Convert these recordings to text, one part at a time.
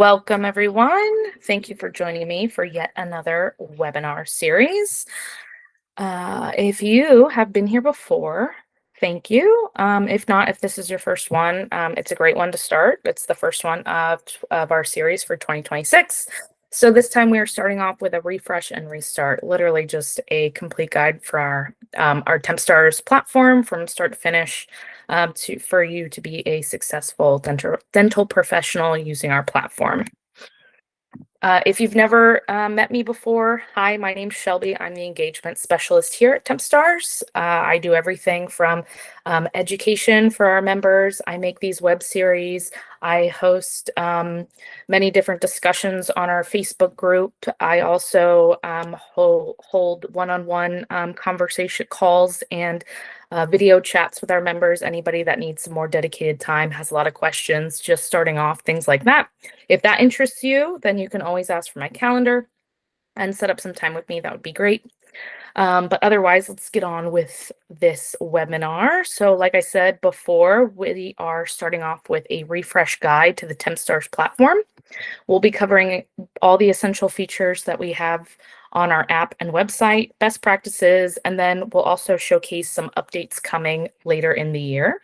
Welcome, everyone. Thank you for joining me for yet another webinar series. If you have been here before, thank you. If not, if this is your first one, it's a great one to start. It's the first one of our series for 2026. So this time we are starting off with a refresh and restart, literally just a complete guide for our TempStars platform from start to finish for you to be a successful dental professional using our platform. If you've never met me before, hi, my name's Shelby. I'm the engagement specialist here at TempStars. I do everything from education for our members. I make these web series. I host many different discussions on our Facebook group. I also hold one-on-one conversation calls and video chats with our members. Anybody that needs some more dedicated time, has a lot of questions, just starting off, things like that. If that interests you, then you can always ask for my calendar and set up some time with me. That would be great. But otherwise, let's get on with this webinar. So like I said before, we are starting off with a refresh guide to the TempStars platform. We'll be covering all the essential features that we have on our app and website, best practices, and then we'll also showcase some updates coming later in the year.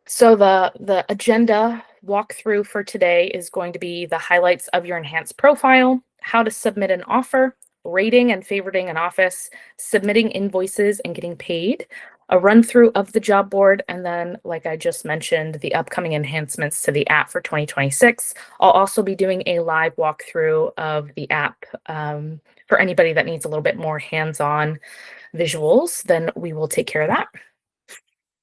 So the agenda walkthrough for today is going to be the highlights of your enhanced profile, how to submit an offer, rating and favoriting an office, submitting invoices and getting paid, a run through of the job board, and then, like I just mentioned, the upcoming enhancements to the app for 2026. I'll also be doing a live walkthrough of the app for anybody that needs a little bit more hands-on visuals, then we will take care of that.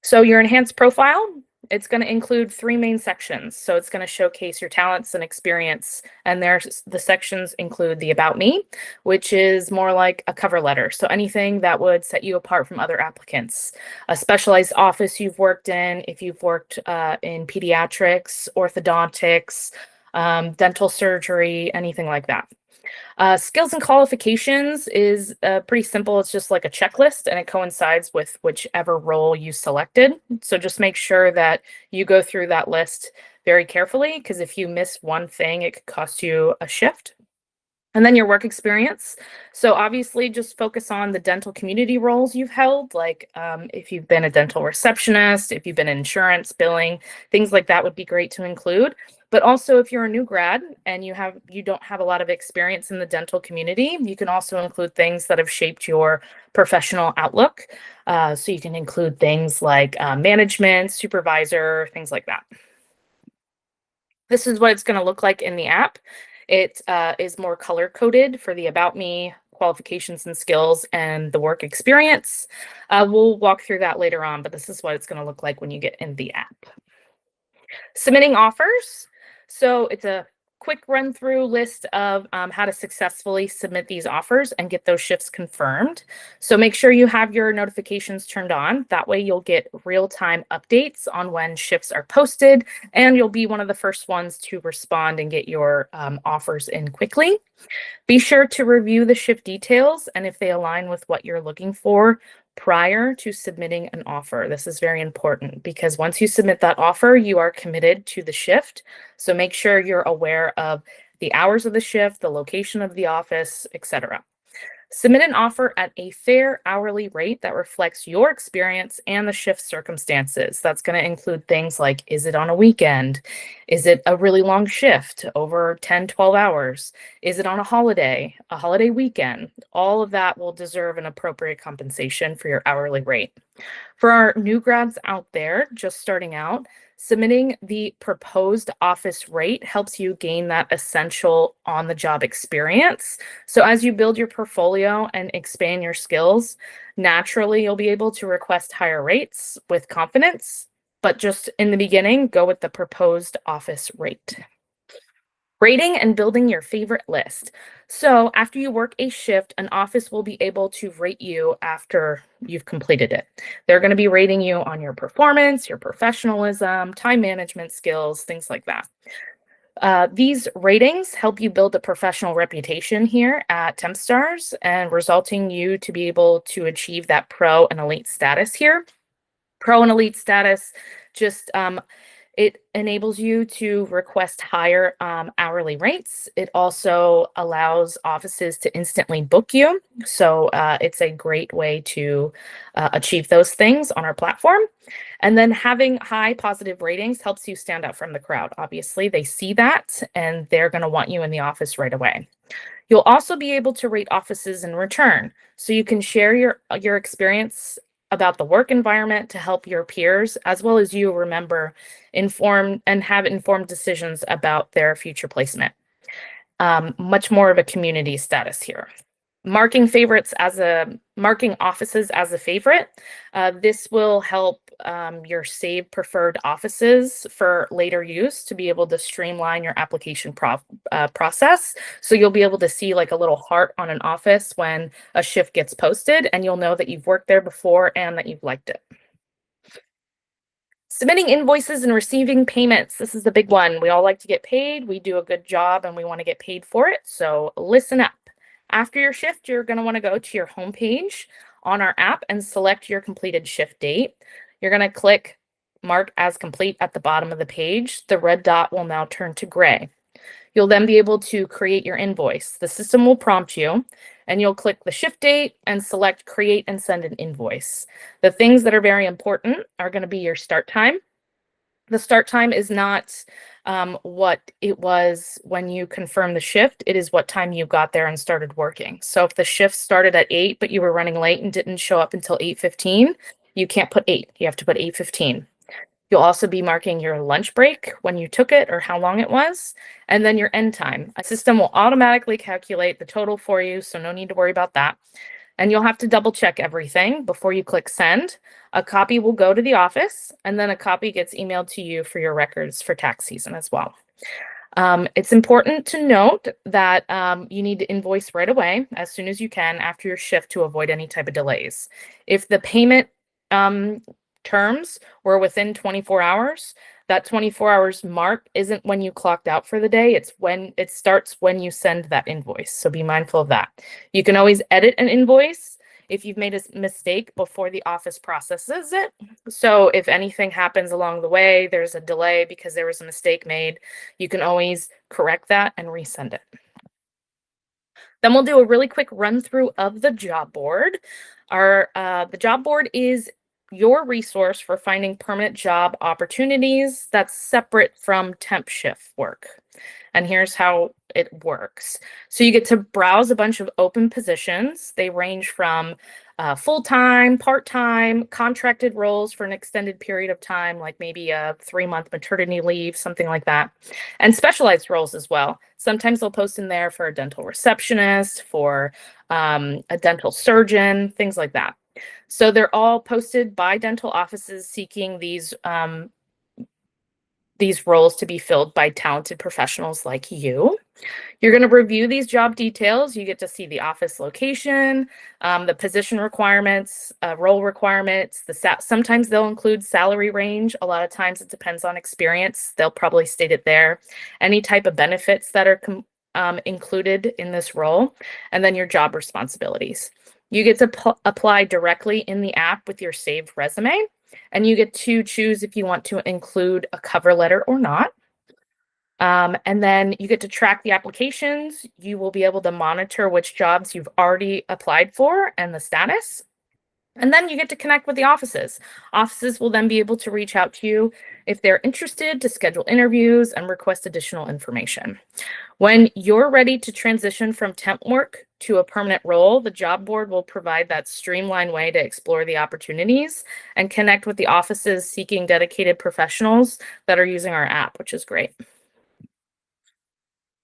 So your enhanced profile, it's going to include three main sections. So it's going to showcase your talents and experience. And the sections include the About Me, which is more like a cover letter. So anything that would set you apart from other applicants, a specialized office you've worked in, if you've worked in pediatrics, orthodontics, dental surgery, anything like that. Skills and qualifications is pretty simple. It's just like a checklist and it coincides with whichever role you selected. So just make sure that you go through that list very carefully, because if you miss one thing, it could cost you a shift. And then your work experience. So obviously just focus on the dental community roles you've held, like if you've been a dental receptionist, if you've been in insurance, billing, things like that would be great to include. But also if you're a new grad and you don't have a lot of experience in the dental community, you can also include things that have shaped your professional outlook. So you can include things like management, supervisor, things like that. This is what it's going to look like in the app. It is more color coded for the About Me, qualifications and skills, and the work experience. We'll walk through that later on, but this is what it's going to look like when you get in the app. Submitting offers. So it's a quick run through list of how to successfully submit these offers and get those shifts confirmed. So make sure you have your notifications turned on. That way you'll get real-time updates on when shifts are posted, and you'll be one of the first ones to respond and get your offers in quickly. Be sure to review the shift details and if they align with what you're looking for prior to submitting an offer. This is very important because once you submit that offer, you are committed to the shift. So make sure you're aware of the hours of the shift, the location of the office, etc. Submit an offer at a fair hourly rate that reflects your experience and the shift circumstances. That's going to include things like, is it on a weekend? Is it a really long shift over 10, 12 hours? Is it on a holiday weekend? All of that will deserve an appropriate compensation for your hourly rate. For our new grads out there just starting out, submitting the proposed office rate helps you gain that essential on-the-job experience. So as you build your portfolio and expand your skills, naturally you'll be able to request higher rates with confidence, but just in the beginning, go with the proposed office rate. Rating and building your favorite list. So after you work a shift, an office will be able to rate you after you've completed it. They're going to be rating you on your performance, your professionalism, time management skills, things like that. These ratings help you build a professional reputation here at TempStars and resulting you to be able to achieve that pro and elite status here. Pro and elite status just It enables you to request higher hourly rates. It also allows offices to instantly book you. So it's a great way to achieve those things on our platform. And then having high positive ratings helps you stand out from the crowd. Obviously, they see that and they're going to want you in the office right away. You'll also be able to rate offices in return, so you can share your experience about the work environment to help your peers, as well as you remember informed and have informed decisions about their future placement. Much more of a community status here. Marking offices as a favorite. This will help your save preferred offices for later use to be able to streamline your application process. So you'll be able to see like a little heart on an office when a shift gets posted, and you'll know that you've worked there before and that you've liked it. Submitting invoices and receiving payments. This is the big one. We all like to get paid. We do a good job and we want to get paid for it. So listen up. After your shift, you're going to want to go to your homepage on our app and select your completed shift date. You're going to click Mark as complete at the bottom of the page. The red dot will now turn to gray. You'll then be able to create your invoice. The system will prompt you, and you'll click the shift date and select create and send an invoice. The things that are very important are going to be your start time. The start time is not what it was when you confirmed the shift. It is what time you got there and started working. So if the shift started at 8, but you were running late and didn't show up until 8:15, you can't put 8. You have to put 8:15. You'll also be marking your lunch break when you took it or how long it was, and then your end time. A system will automatically calculate the total for you, so no need to worry about that. And you'll have to double check everything before you click send. A copy will go to the office, and then a copy gets emailed to you for your records for tax season as well. It's important to note that you need to invoice right away as soon as you can after your shift to avoid any type of delays. If the payment um, terms were within 24 hours, that 24 hours mark isn't when you clocked out for the day. It's when it starts when you send that invoice. So be mindful of that. You can always edit an invoice if you've made a mistake before the office processes it. So if anything happens along the way, there's a delay because there was a mistake made, you can always correct that and resend it. Then we'll do a really quick run through of the job board. The job board is your resource for finding permanent job opportunities that's separate from temp shift work. And here's how it works. So you get to browse a bunch of open positions. They range from full-time, part-time, contracted roles for an extended period of time, like maybe a 3-month maternity leave, something like that, and specialized roles as well. Sometimes they'll post in there for a dental receptionist, for a dental surgeon, things like that. So they're all posted by dental offices seeking these roles to be filled by talented professionals like you. You're going to review these job details. You get to see the office location, the position requirements, role requirements. Sometimes they'll include salary range. A lot of times it depends on experience. They'll probably state it there. Any type of benefits that are included in this role, and then your job responsibilities. You get to apply directly in the app with your saved resume, and you get to choose if you want to include a cover letter or not. And then you get to track the applications. You will be able to monitor which jobs you've already applied for and the status. And then you get to connect with the offices. Offices will then be able to reach out to you if they're interested to schedule interviews and request additional information. When you're ready to transition from temp work to a permanent role, the job board will provide that streamlined way to explore the opportunities and connect with the offices seeking dedicated professionals that are using our app, which is great.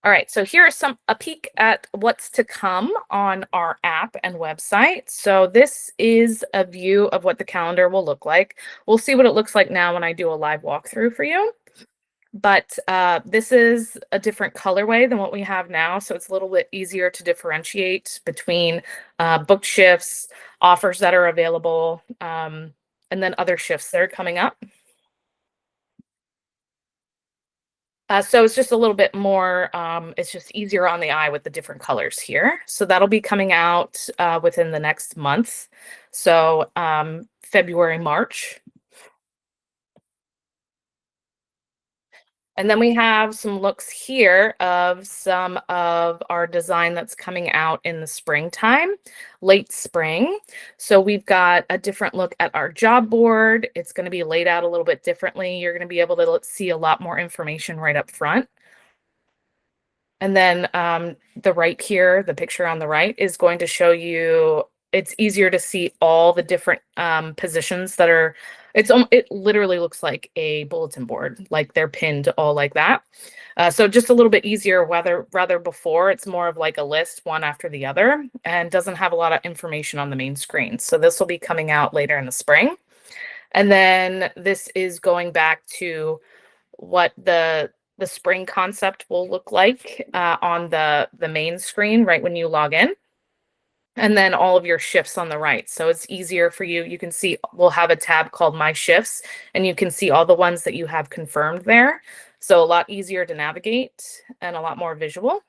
All right, so here is a peek at what's to come on our app and website. So this is a view of what the calendar will look like. We'll see what it looks like now when I do a live walkthrough for you. But this is a different colorway than what we have now, so it's a little bit easier to differentiate between booked shifts, offers that are available, and then other shifts that are coming up. So it's just a little bit more, it's just easier on the eye with the different colors here. So that'll be coming out within the next month. So February, March. And then we have some looks here of some of our design that's coming out in the springtime, late spring. So we've got a different look at our job board. It's going to be laid out a little bit differently. You're going to be able to see a lot more information right up front. And then the right here, the picture on the right is going to show you, it's easier to see all the different positions that are, it literally looks like a bulletin board, like they're pinned all like that. So just a little bit easier, whether rather before it's more of like a list one after the other and doesn't have a lot of information on the main screen. So this will be coming out later in the spring. And then this is going back to what the spring concept will look like on the main screen right when you log in, and then all of your shifts on the right. So it's easier for you. You can see we'll have a tab called My Shifts, and you can see all the ones that you have confirmed there. So a lot easier to navigate and a lot more visual.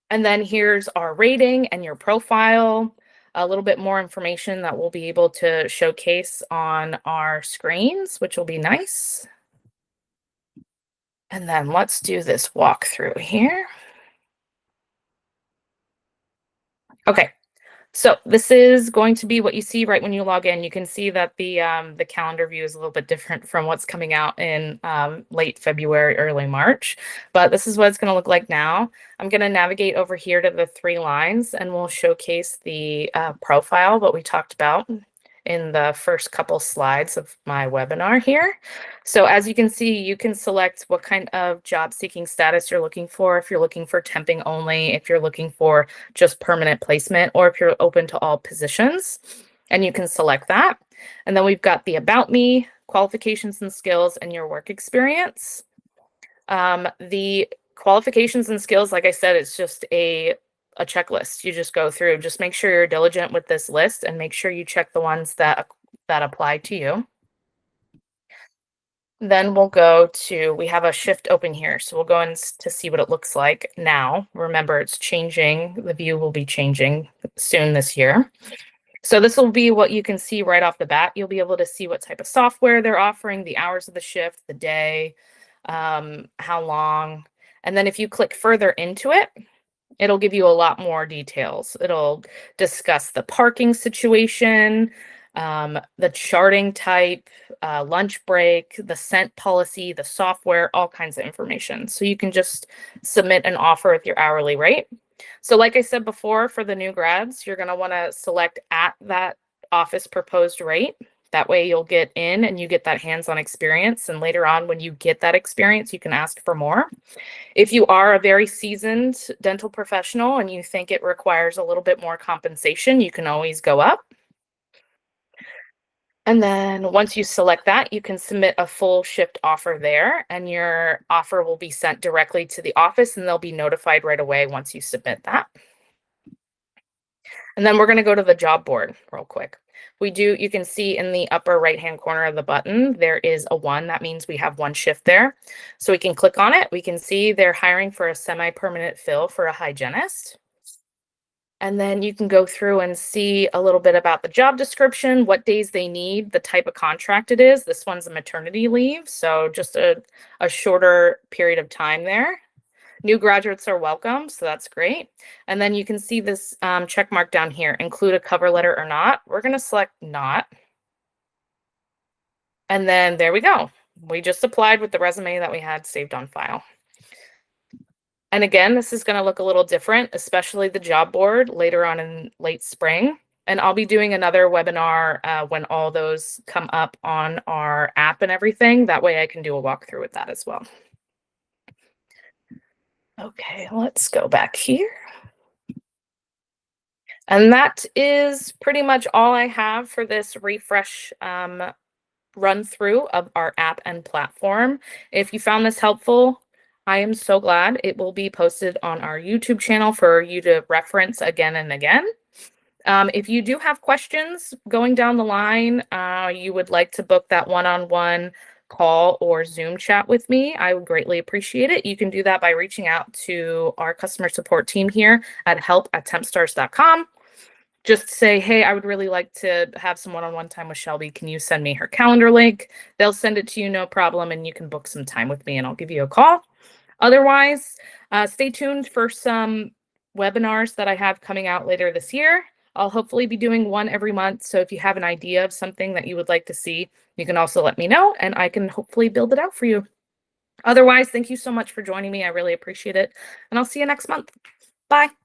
And then here's our rating and your profile, a little bit more information that we'll be able to showcase on our screens, which will be nice. And then let's do this walkthrough here. Okay, so this is going to be what you see right when you log in. You can see that the calendar view is a little bit different from what's coming out in late February, early March, but this is what it's going to look like now. I'm going to navigate over here to the three lines and we'll showcase the profile, what we talked about in the first couple slides of my webinar here. So as you can see, you can select what kind of job seeking status you're looking for. If you're looking for temping only, if you're looking for just permanent placement, or if you're open to all positions, and you can select that. And then we've got the About Me, qualifications and skills, and your work experience. The qualifications and skills, like I said, it's just a checklist. You just go through, just make sure you're diligent with this list and make sure you check the ones that apply to you. Then we'll go to, we have a shift open here. So we'll go in to see what it looks like now. Remember, it's changing. The view will be changing soon this year. So this will be what you can see right off the bat. You'll be able to see what type of software they're offering, the hours of the shift, the day, how long. And then if you click further into it, it'll give you a lot more details. It'll discuss the parking situation, the charting type, lunch break, the scent policy, the software, all kinds of information. So you can just submit an offer with your hourly rate. So like I said before, for the new grads, you're going to want to select at that office proposed rate. That way you'll get in and you get that hands-on experience. And later on, when you get that experience, you can ask for more. If you are a very seasoned dental professional and you think it requires a little bit more compensation, you can always go up. And then once you select that, you can submit a full shift offer there, and your offer will be sent directly to the office and they'll be notified right away once you submit that. And then we're going to go to the job board real quick. You can see in the upper right-hand corner of the button, there is a 1. That means we have one shift there. So we can click on it. We can see they're hiring for a semi-permanent fill for a hygienist. And then you can go through and see a little bit about the job description, what days they need, the type of contract it is. This one's a maternity leave, so just a shorter period of time there. New graduates are welcome, so that's great. And then you can see this check mark down here, include a cover letter or not. We're going to select not. And then there we go. We just applied with the resume that we had saved on file. And again, this is going to look a little different, especially the job board later on in late spring. And I'll be doing another webinar when all those come up on our app and everything. That way I can do a walkthrough with that as well. Okay, let's go back here. And that is pretty much all I have for this refresh run through of our app and platform. If you found this helpful, I am so glad. It will be posted on our YouTube channel for you to reference again and again. If you do have questions going down the line, you would like to book that one-on-one call or Zoom chat with me, I would greatly appreciate it. You can do that by reaching out to our customer support team here at help@tempstars.com. just say, hey, I would really like to have some one-on-one time with Shelby. Can you send me her calendar link? They'll send it to you, no problem, and you can book some time with me and I'll give you a call. Otherwise, stay tuned for some webinars that I have coming out later this year. I'll hopefully be doing one every month. So if you have an idea of something that you would like to see, you can also let me know and I can hopefully build it out for you. Otherwise, thank you so much for joining me. I really appreciate it. And I'll see you next month. Bye.